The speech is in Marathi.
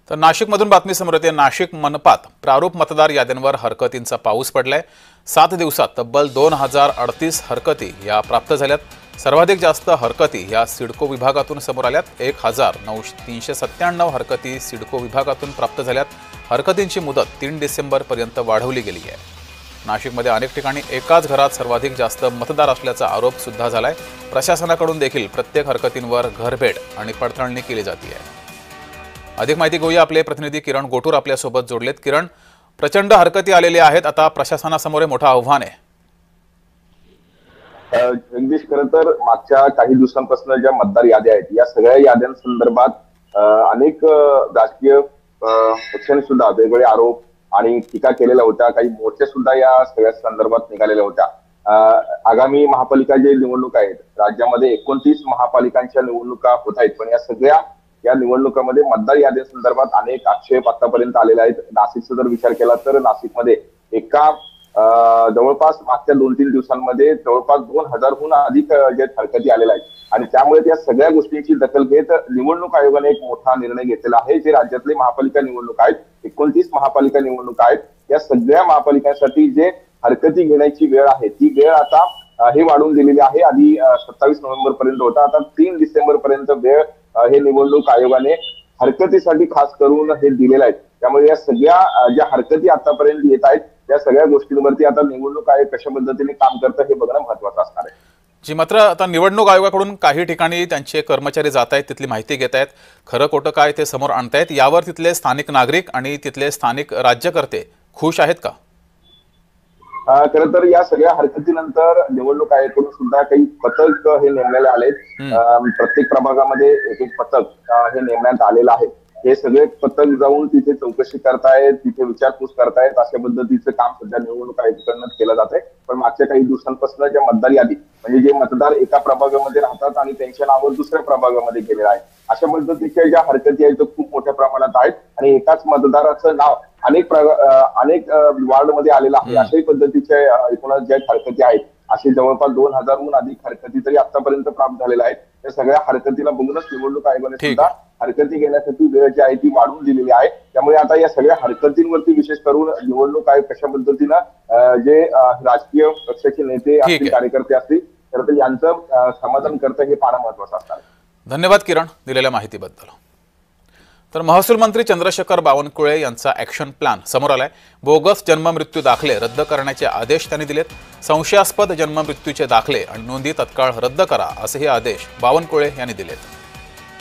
तर नाशिकमधून बातमी समोर येते। नाशिक मनपात प्रारूप मतदार याद्यांवर हरकतींचा पाऊस पडलाय। 7 दिवसात तब्बल 2038 हरकती या प्राप्त झाल्यात। सर्वाधिक जास्त हरकती या सिडको विभागातून समोर आल्यात। 1397 हरकती सिडको विभागातून प्राप्त झाल्यात। हरकतींची मुदत 3 डिसेंबर पर्यंत वाढवली गेली आहे। नाशिकमध्ये अनेक ठिकाणी एकाच घरात सर्वाधिक जास्त मतदार असल्याचा आरोप सुद्धा झालाय। प्रशासनाकडून देखील प्रत्येक हरकतींवर घरभेट आणि पडताळणी केली जाते आहे। अधिक माहिती घेऊया, आपले प्रतिनिधी किरण गोटूर आपल्या सोबत जोडलेत। किरण, प्रचंड हरकती आलेल्या आहेत, आता प्रशासनासमोर मोठं आव्हान आहे। जगदीश, खरं तर मागच्या काही दिवसांपासून ज्या मतदार याद्या आहेत या सगळ्या याद्यांसंदर्भात अनेक राजकीय पक्षांनी सुद्धा वेगवेगळे आरोप आणि टीका केलेल्या होत्या। काही मोर्चे सुद्धा या सगळ्या संदर्भात निघालेल्या होत्या। आगामी महापालिका जे निवडणूक आहेत, राज्यामध्ये 29 महापालिकांच्या निवडणुका होत आहेत, पण या निवडणुकांमध्ये मतदार याद्यांसंदर्भात अनेक आक्षेप आतापर्यंत आलेले आहेत। नाशिकचा जर विचार केला तर नाशिकमध्ये जवळपास मागच्या 2-3 दिवसांमध्ये जवळपास 2000हून अधिक जे हरकती आलेल्या आहेत आणि त्यामुळे त्या सगळ्या गोष्टींची दखल घेत निवडणूक आयोगाने एक मोठा निर्णय घेतलेला आहे। जे राज्यातले महापालिका निवडणूक आहेत, 29 महापालिका निवडणूक आहेत, या सगळ्या महापालिकांसाठी जे हरकती घेण्याची वेळ आहे ती वेळ आता हे वाढवून दिलेली आहे। आधी 27 नोव्हेंबर पर्यंत होता, आता 3 डिसेंबर पर्यंत वेळ हे निवडणूक आयोगाने हरकतीसाठी खास करून हे दिलेलं आहे। त्यामुळे या सगळ्या ज्या हरकती आतापर्यंत येत आहेत या सगळ्या गोष्टींवरती आता निवडणूक आयोग कशा पद्धतीने काम करतं हे बघणं महत्त्वाचं असणार आहे। जी, मात्र आता निवडणूक आयोगाकडून काही ठिकाणी त्यांचे कर्मचारी जात आहेत, तिथली माहिती घेत आहेत, खरं खोटं काय ते समोर आणतायत। यावर तिथले स्थानिक नागरिक आणि तिथले स्थानिक राज्यकर्ते खुश आहेत का? खरं तर या सगळ्या हरकतीनंतर निवडणूक आयोगाकडून सुद्धा काही पथक हे नेमलेले आलेत। प्रत्येक प्रभागामध्ये एक पथक हे नेमण्यात आलेलं आहे। हे सगळे पथक जाऊन तिथे चौकशी करतायत, तिथे विचारपूस करतायत, अशा पद्धतीचं काम सध्या निवडणूक आयोगाकडून केलं जात आहे। पण मागच्या काही दिवसांपासून ज्या मतदार यादी म्हणजे जे मतदार एका प्रभागामध्ये राहतात आणि त्यांच्या नावावर दुसऱ्या प्रभागामध्ये गेलेलं आहे, अशा पद्धतीच्या ज्या हरकती आहेत खूप मोठ्या प्रमाणात आहेत आणि एकाच मतदाराचं नाव अनेक वॉर्डमध्ये आलेलं आहे। अशाही पद्धतीच्या एकूणच ज्या हरकती आहेत, असे जवळपास 2000हून अधिक हरकती तरी आतापर्यंत प्राप्त झालेल्या आहेत। त्या सगळ्या हरकतीला बघूनच निवडणूक आयोगाने सुद्धा हरकती घेण्यासाठी वेळ जी आहे ती वाढवून दिलेली आहे। त्यामुळे आता या सगळ्या हरकतींवरती विशेष करून निवडणूक आयोग कशा पद्धतीनं जे राजकीय पक्षाचे नेते असतील, कार्यकर्ते असतील, तर यांचं समाधान करतं हे पाहणं महत्त्वाचं असणार आहे। धन्यवाद किरण, दिलेल्या माहितीबद्दल। तर महसूल मंत्री चंद्रशेखर बावनकुळे यांचा ॲक्शन प्लॅन समोर आलाय। बोगस जन्ममृत्यू दाखले रद्द करण्याचे आदेश त्यांनी दिलेत। संशयास्पद जन्ममृत्यूचे दाखले आणि नोंदी तत्काळ रद्द करा, असेही आदेश बावनकुळे यांनी दिलेत।